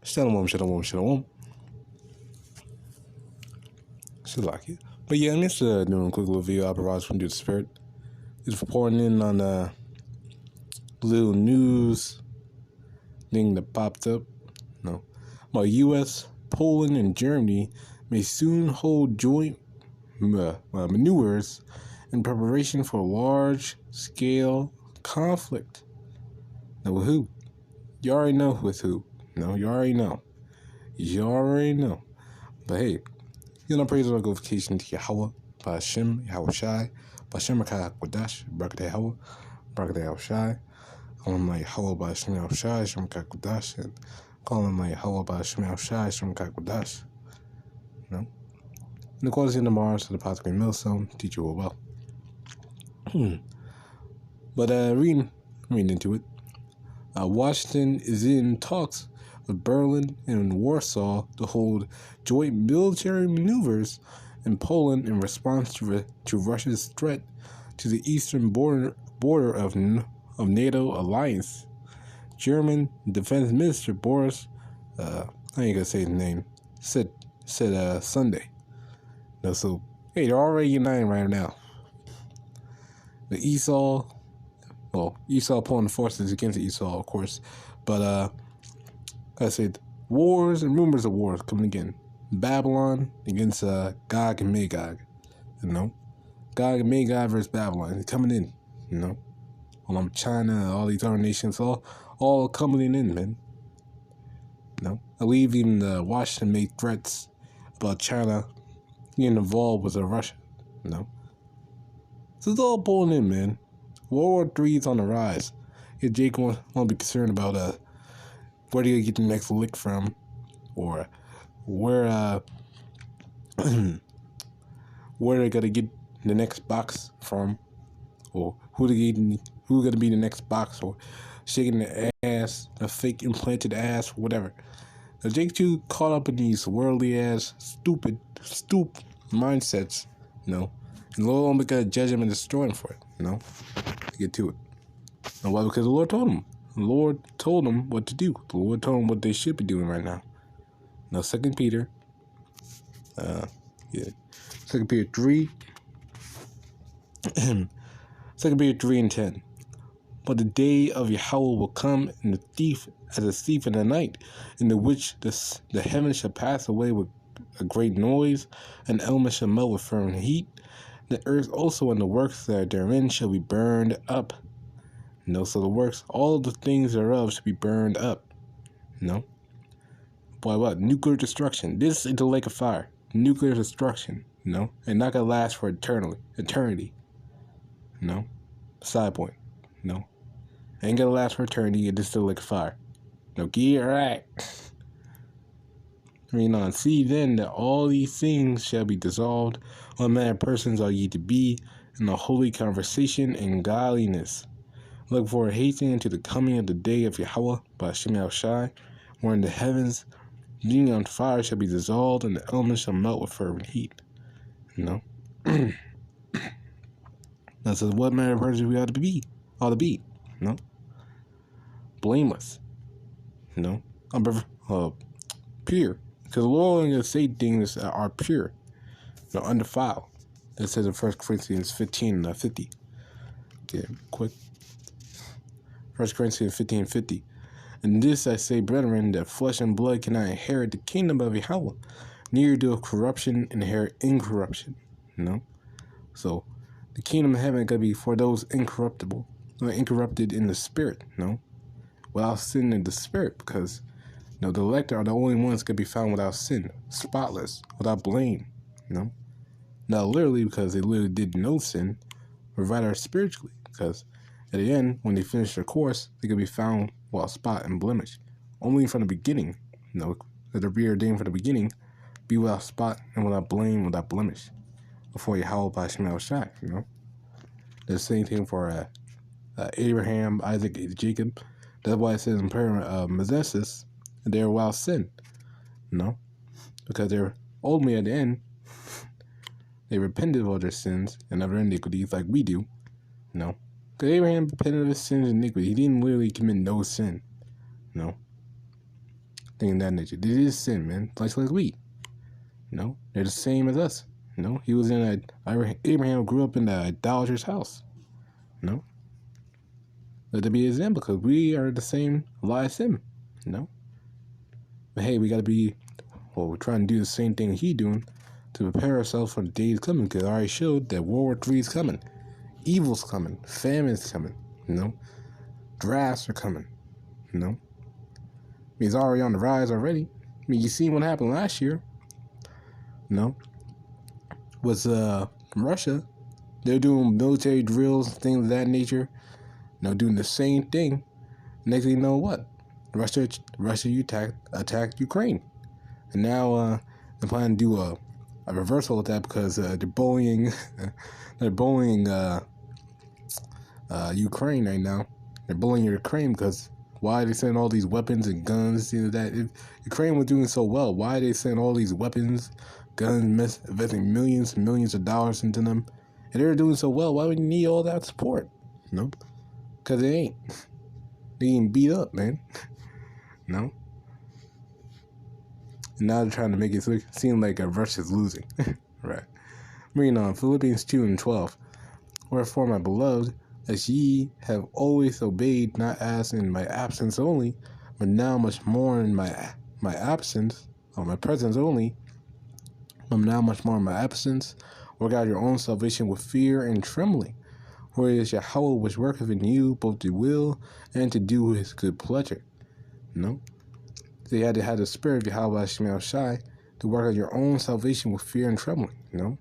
Shalom, shalom, shalom. Shalaki. But yeah, I'm just doing a quick little video I provide from the Spirit. Just reporting in on a little news thing that popped up. No. About U.S., Poland, and Germany may soon hold joint maneuvers in preparation for a large-scale conflict. Now, with who? You already know with who. No, you already know. You already know. But hey, you know, praise and glorification to Yahawah, BAHASHAM, YAHAWASHI, BAHASHAM, QADASH, YAHAWAH, YAHAWASHI. Call him like YAHAWAH, BAHASHAM, YAHAWASHI, Shem QADASH, and call him like YAHAWAH, BAHASHAM, YAHAWASHI, Shem QADASH. You know? And the quality in the Mars to the Pottery Millstone, teach you well. But reading into it. Washington is in talks with Berlin and Warsaw to hold joint military maneuvers in Poland in response to Russia's threat to the eastern border of NATO alliance. German Defense Minister Boris, I ain't gonna say his name, said Sunday. No, so hey, they're already united right now. The Esau pulling forces against Esau, of course, but I said wars and rumors of wars coming again. Babylon against Gog and Magog, you know, Gog and Magog versus Babylon, it's coming in, you know. China, all these other nations, all coming in, man. You know, I believe even Washington made threats about China getting involved with Russia, you know. So it's all pulling in, man. World War III is on the rise. If Jake won't be concerned about where do you get the next lick from, or where where they gotta get the next box from, or who gonna be the next box, or shaking the ass, a fake implanted ass, whatever. Now Jake too caught up in these worldly ass stupid mindsets, you know, and the Lord only gotta judge him and destroy him for it, you know. To get to it. And why? Because the Lord told him. The Lord told them what to do. The Lord told them what they should be doing right now. Now, 2 Peter, 2 Peter 3, 2 Peter 3 and 10. But the day of Yahawah will come as a thief in the night, in the which the heavens shall pass away with a great noise, and elements shall melt with fervent heat. The earth also and the works that are therein shall be burned up. No, so the works, all the things thereof shall be burned up. No. Boy, what? Nuclear destruction. This is the lake of fire. Nuclear destruction. No. And not gonna last for eternity. No. Side point. No. Ain't gonna last for eternity. It is the lake of fire. No, get right. Reading on. See then that all these things shall be dissolved. What manner of persons are ye to be in the holy conversation and godliness? Look for hastening to the coming of the day of Yahawah, BAHASHAM YAHAWASHI, wherein the heavens being on fire shall be dissolved, and the elements shall melt with fervent heat. You know? That says what manner of persons we ought to be. You know? Blameless. You know? Pure. Because the Lord only going to say things that are pure. You know, undefiled. That says in 1 Corinthians 15:50. Okay, quick. 1 Corinthians 15:50. And this I say, brethren, that flesh and blood cannot inherit the kingdom of Yahawah, neither do corruption inherit incorruption. You know? So the kingdom of heaven is going to be for those incorruptible, incorrupted in the spirit, you know? Without sin in the spirit, because you know, the elect are the only ones that can be found without sin, spotless, without blame, you know? Not literally because they literally did no sin, but rather spiritually, because at the end, when they finish their course, they can be found without spot and blemish. Only from the beginning, you know, that they're preordained from the beginning, be without spot and without blame, without blemish, before Yahawah BAHASHAM YAHAWASHI, you know? The same thing for Abraham, Isaac, Jacob. That's why it says in prayer, Moses, they're without sin, you know? Because they're ultimately at the end, they repented of all their sins and of their iniquities like we do, you know? Because Abraham repented of his sins and iniquity. He didn't literally commit no sin, you know? thing of that nature. It is sin, man. Like weed. You know, they're the same as us. You know, he was in Abraham grew up in the idolater's house. You know, let it be example because we are the same lie as him. You know, but hey, we got to be. Well, we're trying to do the same thing he doing to prepare ourselves for the days coming. Because I already showed that World War III is coming, evil's coming, famine's coming. You know, drafts are coming. You know, he's already on the rise already. I mean, you seen what happened last year. You know, was Russia. They're doing military drills, things of that nature. You know, doing the same thing. Next thing you know, what? Russia attacked Ukraine, and now they're planning to do a reversal of that because they're bullying Ukraine right now. They're bullying Ukraine because why are they sending all these weapons and guns? You know that if Ukraine was doing so well, why are they sending all these weapons, guns, investing millions and millions of dollars into them? And they're doing so well, why would you need all that support? No, because they ain't. They getting beat up, man. No. And now they're trying to make it seem like Russia's losing. Right. Reading on Philippians 2:12. Wherefore, my beloved, as ye have always obeyed, not as in my absence only, but now much more in my absence, or my presence only, but now much more in my absence, work out your own salvation with fear and trembling. For it is Yahawah which worketh in you both to will and to do his good pleasure. No? They had to have the spirit of YAHAWASHI to work out your own salvation with fear and trembling. You know?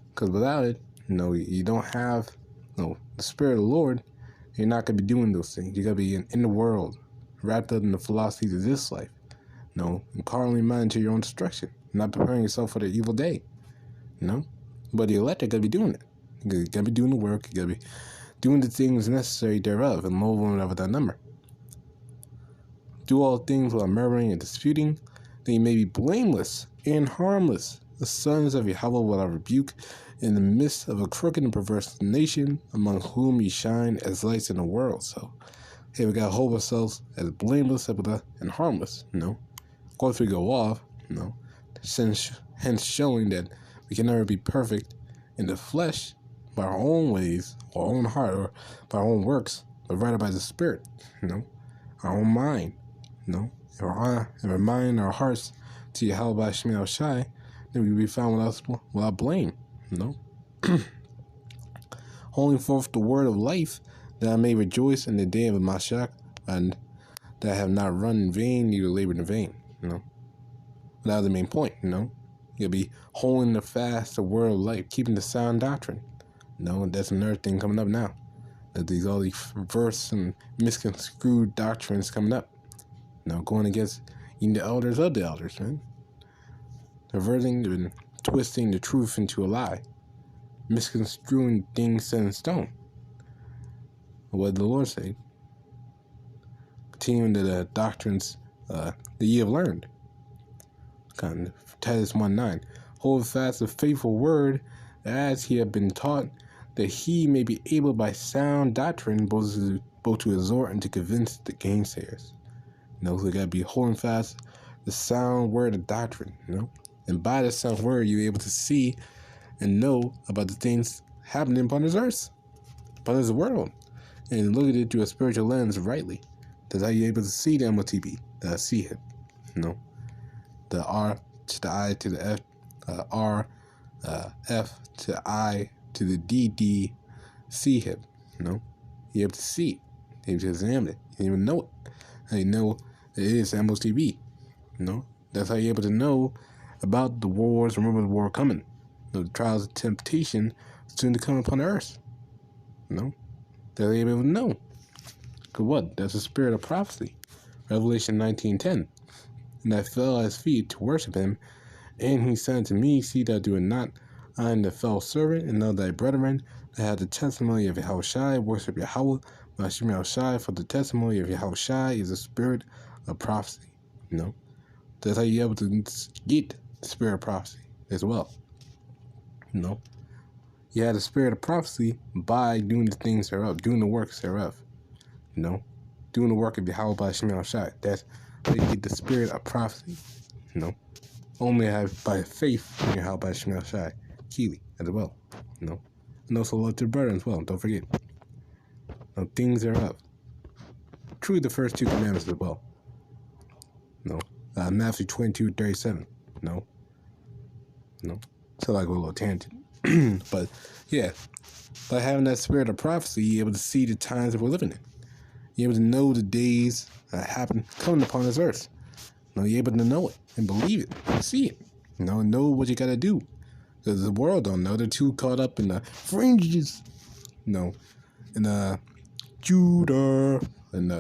Because without it, you don't have the spirit of the Lord, you're not going to be doing those things. You're going to be in the world, wrapped up in the philosophies of this life. And carnally minded to your own destruction. Not preparing yourself for the evil day. But the elect are going to be doing it. You're going to be doing the work. You're going to be doing the things necessary thereof, and more than without number. Do all things without murmuring and disputing, that you may be blameless and harmless, the sons of Yahawah without rebuke, in the midst of a crooked and perverse nation, among whom ye shine as lights in the world. So, hey, we got to hold ourselves as blameless and harmless, Of course, we go off, hence showing that we can never be perfect in the flesh by our own ways, or our own heart, or by our own works, but rather by the Spirit, our own mind, and our mind and our hearts to YAHAWASHI, then we will be found without blame, Holding forth the word of life, that I may rejoice in the day of Mashiach, and that I have not run in vain, neither labored in vain, That was the main point, You'll be holding the word of life, keeping the sound doctrine. That's another thing coming up now. That all these perverse and misconstrued doctrines coming up. Going against even the elders of the elders, man. Perverting and twisting the truth into a lie. Misconstruing things set in stone. What did the Lord say? Continuing the doctrines that ye have learned. Titus 1:9. Hold fast the faithful word, as he have been taught, that he may be able by sound doctrine both to exhort and to convince the gainsayers. So we gotta be holding fast the sound word of doctrine, And by the sound word, you're able to see and know about the things happening upon this earth, upon this world, and look at it through a spiritual lens rightly. That's how you're able to see the MOTB, the see him, the R to the I to the F, R, F to the I to the DD, see him, You're able to see it, you're able to examine it, you even know it. How you know it is MOTB, That's how you're able to know about the wars, remember the war coming, the trials of temptation soon to come upon the earth, That's how you're able to know. Because what? That's the spirit of prophecy. Revelation 19:10. And I fell at his feet to worship him, and he said to me, see that I do it not. I am the fellow servant, and of thy brethren that have the testimony of YAHAWASHI, worship Yahawah, YAHAWASHI, for the testimony of YAHAWASHI is the spirit of prophecy. That's how you're able to get the spirit of prophecy as well. You have the spirit of prophecy by doing the things thereof, doing the works thereof. Doing the work of YAHAWASHI. That's But you get the spirit of prophecy. Only have by faith in your HALAHYAM Keely as well. And also love to the brother as well. Don't forget. Things thereof. Truly the first 2 commandments as well. Matthew 22:37. So like a little tangent. But yeah, by having that spirit of prophecy, you're able to see the times that we're living in. You're able to know the days that happen coming upon this earth. You're able to know it and believe it, and see it. Know what you gotta do. Because the world don't know. They're too caught up in the fringes. In Judah and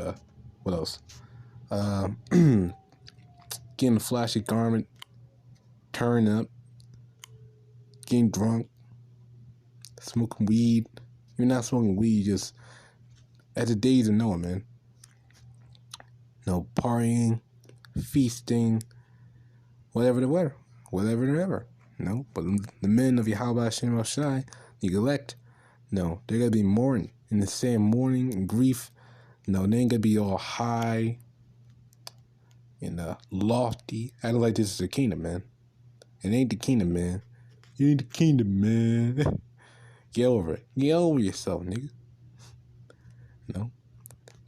what else? Getting a flashy garment, turning up, getting drunk, smoking weed. You're not smoking weed, just at the days of Noah, man. Partying, feasting, whatever they were, whatever they ever. But the men of YAHAWASHI, the elect, they're gonna be mourning in the same mourning and grief. They ain't gonna be all high and lofty, acting like this is the kingdom, man. It ain't the kingdom, man. You ain't the kingdom, man. Get over it. Get over yourself, nigga.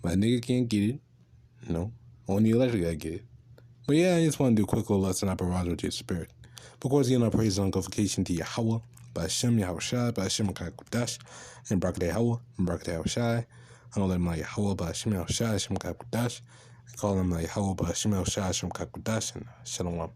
My nigga can't get it. Only the electric gotta get it. But yeah, I just want to do a quick little lesson on barrage with your spirit. But of course, again, our praise and glorification to Yahawah, BAHASHAM, YAHAWASHI, BAHASHAM, QADASH, and Barakatah Yahawah, and Barakatah Yahawashi. I don't let him like Yahawah, BAHASHAM, YAHAWASHI, QADASH. I call him like Yahawah, BAHASHAM, YAHAWASHI, QADASH, and Shalom.